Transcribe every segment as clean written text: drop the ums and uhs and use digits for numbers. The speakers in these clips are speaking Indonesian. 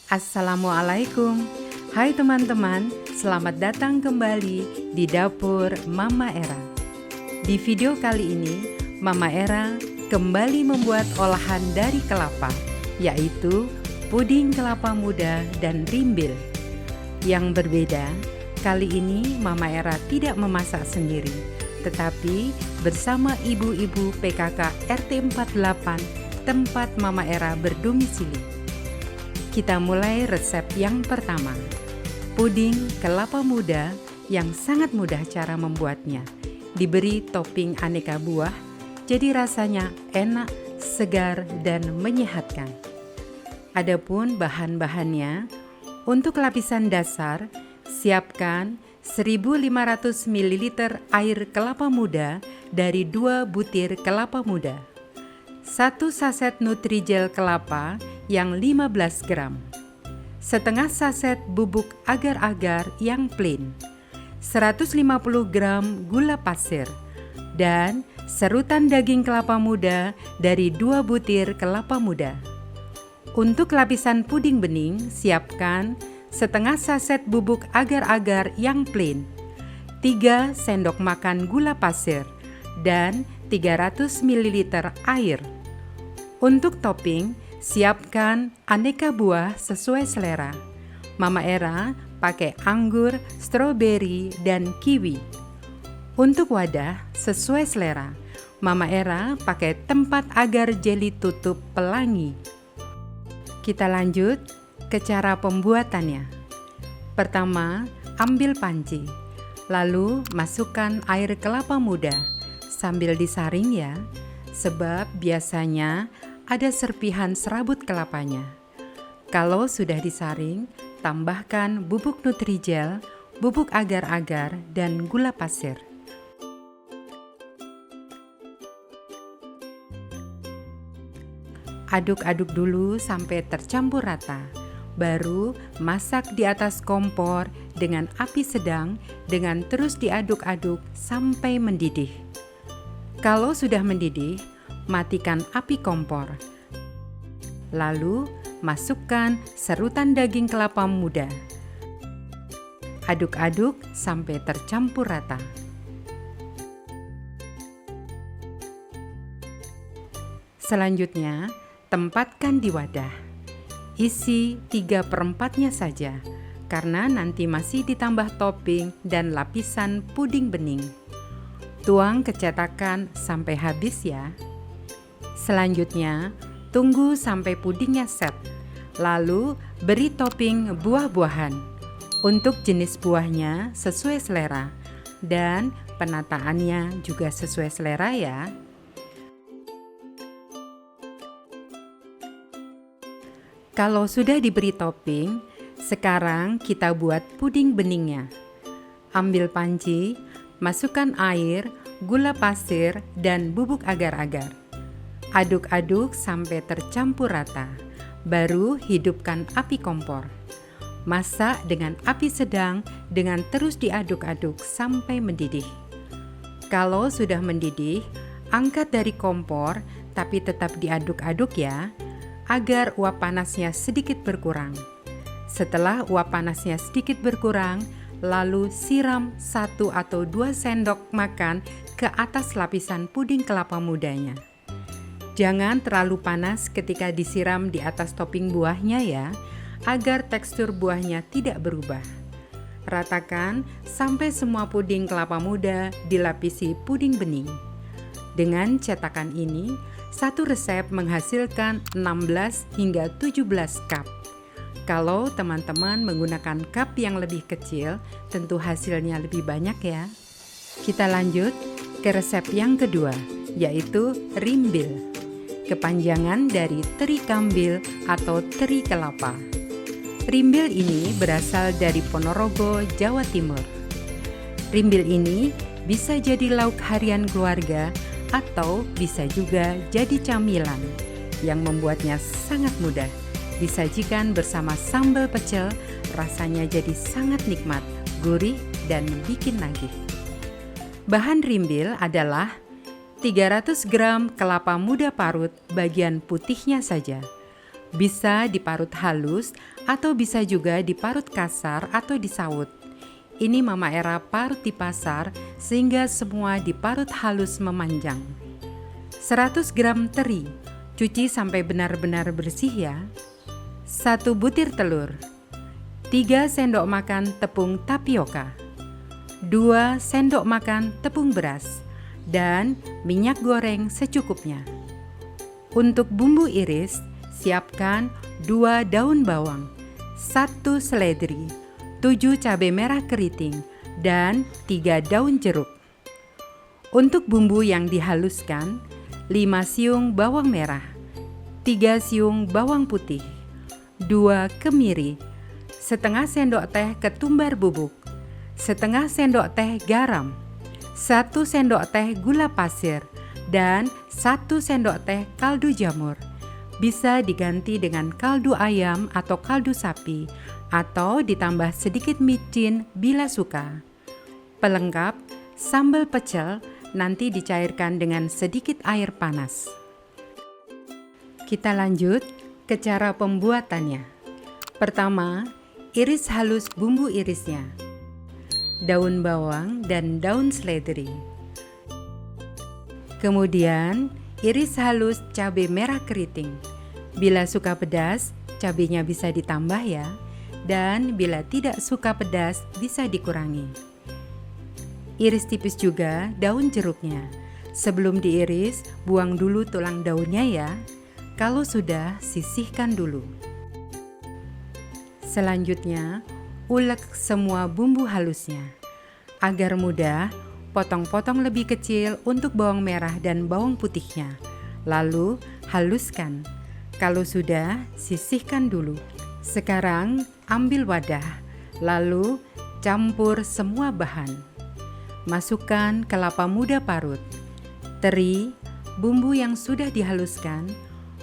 Assalamualaikum. Hai teman-teman, selamat datang kembali di dapur Mama Era. Di video kali ini, Mama Era kembali membuat olahan dari kelapa, yaitu puding kelapa muda dan rimbil. Yang berbeda, kali ini Mama Era tidak memasak sendiri, tetapi bersama ibu-ibu PKK RT 48 tempat Mama Era berdomisili. Kita mulai resep yang pertama. Puding kelapa muda yang sangat mudah cara membuatnya. Diberi topping aneka buah, jadi rasanya enak, segar, dan menyehatkan. Adapun bahan-bahannya, untuk lapisan dasar, siapkan 1500 ml air kelapa muda dari 2 butir kelapa muda. 1 saset Nutrijel kelapa yang 15 gram. Setengah saset bubuk agar-agar yang plain. 150 gram gula pasir. Dan serutan daging kelapa muda dari 2 butir kelapa muda. Untuk lapisan puding bening, siapkan setengah saset bubuk agar-agar yang plain. 3 sendok makan gula pasir. Dan 300 ml air. Untuk topping, siapkan aneka buah sesuai selera. Mama Era pakai anggur, stroberi, dan kiwi. Untuk wadah sesuai selera. Mama Era pakai tempat agar jeli tutup pelangi. Kita lanjut ke cara pembuatannya. Pertama, ambil panci. Lalu masukkan air kelapa muda sambil disaring ya, sebab biasanya ada serpihan serabut kelapanya. Kalau sudah disaring, tambahkan bubuk Nutrijel, bubuk agar-agar, dan gula pasir. Aduk-aduk dulu sampai tercampur rata. Baru masak di atas kompor dengan api sedang dengan terus diaduk-aduk sampai mendidih. Kalau sudah mendidih, matikan api kompor. Lalu, masukkan serutan daging kelapa muda. Aduk-aduk sampai tercampur rata. Selanjutnya, tempatkan di wadah. Isi 3/4-nya saja, karena nanti masih ditambah topping dan lapisan puding bening. Tuang ke cetakan sampai habis ya. Selanjutnya, tunggu sampai pudingnya set. Lalu, beri topping buah-buahan. Untuk jenis buahnya sesuai selera. Dan penataannya juga sesuai selera ya. Kalau sudah diberi topping, sekarang kita buat puding beningnya. Ambil panci, masukkan air, gula pasir, dan bubuk agar-agar. Aduk-aduk sampai tercampur rata. Baru hidupkan api kompor. Masak dengan api sedang dengan terus diaduk-aduk sampai mendidih. Kalau sudah mendidih, angkat dari kompor tapi tetap diaduk-aduk ya, agar uap panasnya sedikit berkurang. Setelah uap panasnya sedikit berkurang, lalu siram 1 atau 2 sendok makan ke atas lapisan puding kelapa mudanya. Jangan terlalu panas ketika disiram di atas topping buahnya ya, agar tekstur buahnya tidak berubah. Ratakan sampai semua puding kelapa muda dilapisi puding bening. Dengan cetakan ini, satu resep menghasilkan 16 hingga 17 cup. Kalau teman-teman menggunakan cup yang lebih kecil, tentu hasilnya lebih banyak ya. Kita lanjut ke resep yang kedua, yaitu rimbil. Kepanjangan dari teri kambil atau teri kelapa. Rimbil ini berasal dari Ponorogo, Jawa Timur. Rimbil ini bisa jadi lauk harian keluarga atau bisa juga jadi camilan yang membuatnya sangat mudah. Disajikan bersama sambal pecel, rasanya jadi sangat nikmat, gurih, dan bikin nagih. Bahan rimbil adalah 300 gram kelapa muda parut bagian putihnya saja, Bisa diparut halus atau bisa juga diparut kasar atau disawut. Ini Mama Era parut di pasar sehingga semua diparut halus memanjang. 100 gram teri, cuci sampai benar-benar bersih ya. 1 butir telur, 3 sendok makan tepung tapioka, 2 sendok makan tepung beras, dan minyak goreng secukupnya. Untuk bumbu iris, siapkan 2 daun bawang, 1 seledri, 7 cabai merah keriting, dan 3 daun jeruk. Untuk bumbu yang dihaluskan, 5 siung bawang merah, 3 siung bawang putih, 2 kemiri, setengah sendok teh ketumbar bubuk, setengah sendok teh garam, 1 sendok teh gula pasir, dan 1 sendok teh kaldu jamur. Bisa diganti dengan kaldu ayam atau kaldu sapi, atau ditambah sedikit micin bila suka. Pelengkap, sambal pecel nanti dicairkan dengan sedikit air panas. Kita lanjut ke cara pembuatannya. Pertama, iris halus bumbu irisnya. Daun bawang dan daun seledri. Kemudian, iris halus cabai merah keriting. Bila suka pedas, cabainya bisa ditambah ya. Dan bila tidak suka pedas, bisa dikurangi. Iris tipis juga daun jeruknya. Sebelum diiris, buang dulu tulang daunnya ya. Kalau sudah, sisihkan dulu. Selanjutnya, ulek semua bumbu halusnya. Agar mudah, potong-potong lebih kecil untuk bawang merah dan bawang putihnya. Lalu, haluskan. Kalau sudah, sisihkan dulu. Sekarang, ambil wadah. Lalu, campur semua bahan. Masukkan kelapa muda parut, teri, bumbu yang sudah dihaluskan,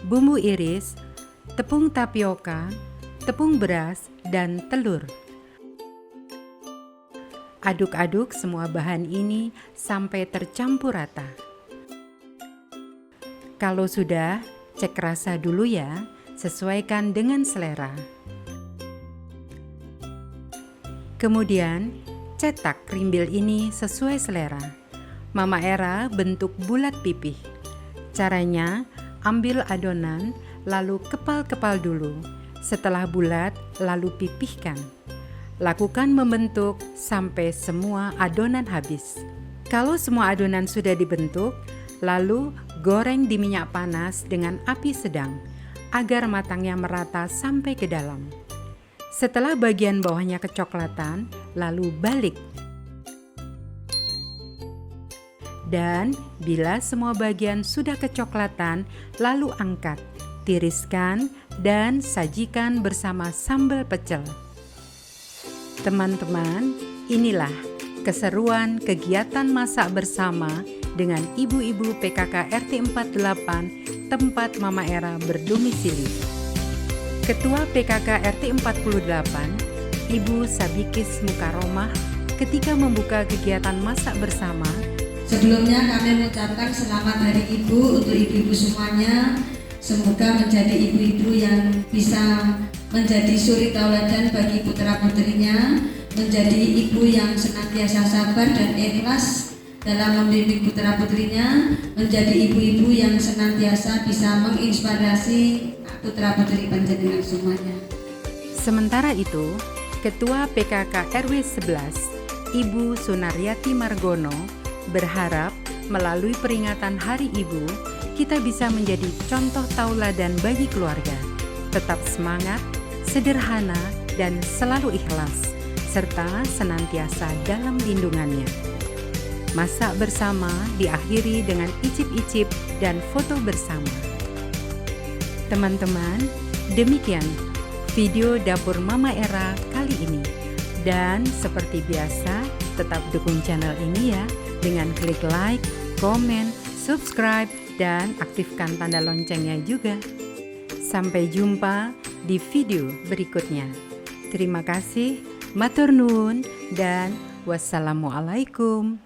bumbu iris, tepung tapioka, tepung beras, dan telur. Aduk-aduk semua bahan ini sampai tercampur rata. Kalau sudah, cek rasa dulu ya, sesuaikan dengan selera. Kemudian, cetak krimbil ini sesuai selera. Mama Era bentuk bulat pipih. Caranya, ambil adonan, lalu kepal-kepal dulu. Setelah bulat, lalu pipihkan. Lakukan membentuk sampai semua adonan habis. Kalau semua adonan sudah dibentuk, lalu goreng di minyak panas dengan api sedang, agar matangnya merata sampai ke dalam. Setelah bagian bawahnya kecoklatan, lalu balik. Dan bila semua bagian sudah kecoklatan, lalu angkat, tiriskan, dan sajikan bersama sambal pecel. Teman-teman, inilah keseruan kegiatan masak bersama dengan ibu-ibu PKK RT 48 tempat Mama Era berdomisili. Ketua PKK RT 48, Ibu Sabikis Mukaromah, ketika membuka kegiatan masak bersama. Sebelumnya kami mengucapkan selamat Hari Ibu untuk ibu-ibu semuanya. Semoga menjadi ibu-ibu yang bisa menjadi suri tauladan bagi putra-putrinya, menjadi ibu yang senantiasa sabar dan ikhlas dalam membimbing putra-putrinya, menjadi ibu-ibu yang senantiasa bisa menginspirasi putra-putri panjenengan semuanya. Sementara itu, Ketua PKK RW 11, Ibu Sunaryati Margono, berharap melalui peringatan Hari Ibu, kita bisa menjadi contoh tauladan bagi keluarga. Tetap semangat, sederhana, dan selalu ikhlas, serta senantiasa dalam lindungannya. Masak bersama diakhiri dengan icip-icip dan foto bersama. Teman-teman, demikian video Dapur Mama Era kali ini. Dan seperti biasa, tetap dukung channel ini ya dengan klik like, komen, subscribe, dan aktifkan tanda loncengnya juga. Sampai jumpa di video berikutnya. Terima kasih, matur nuwun, dan wassalamualaikum.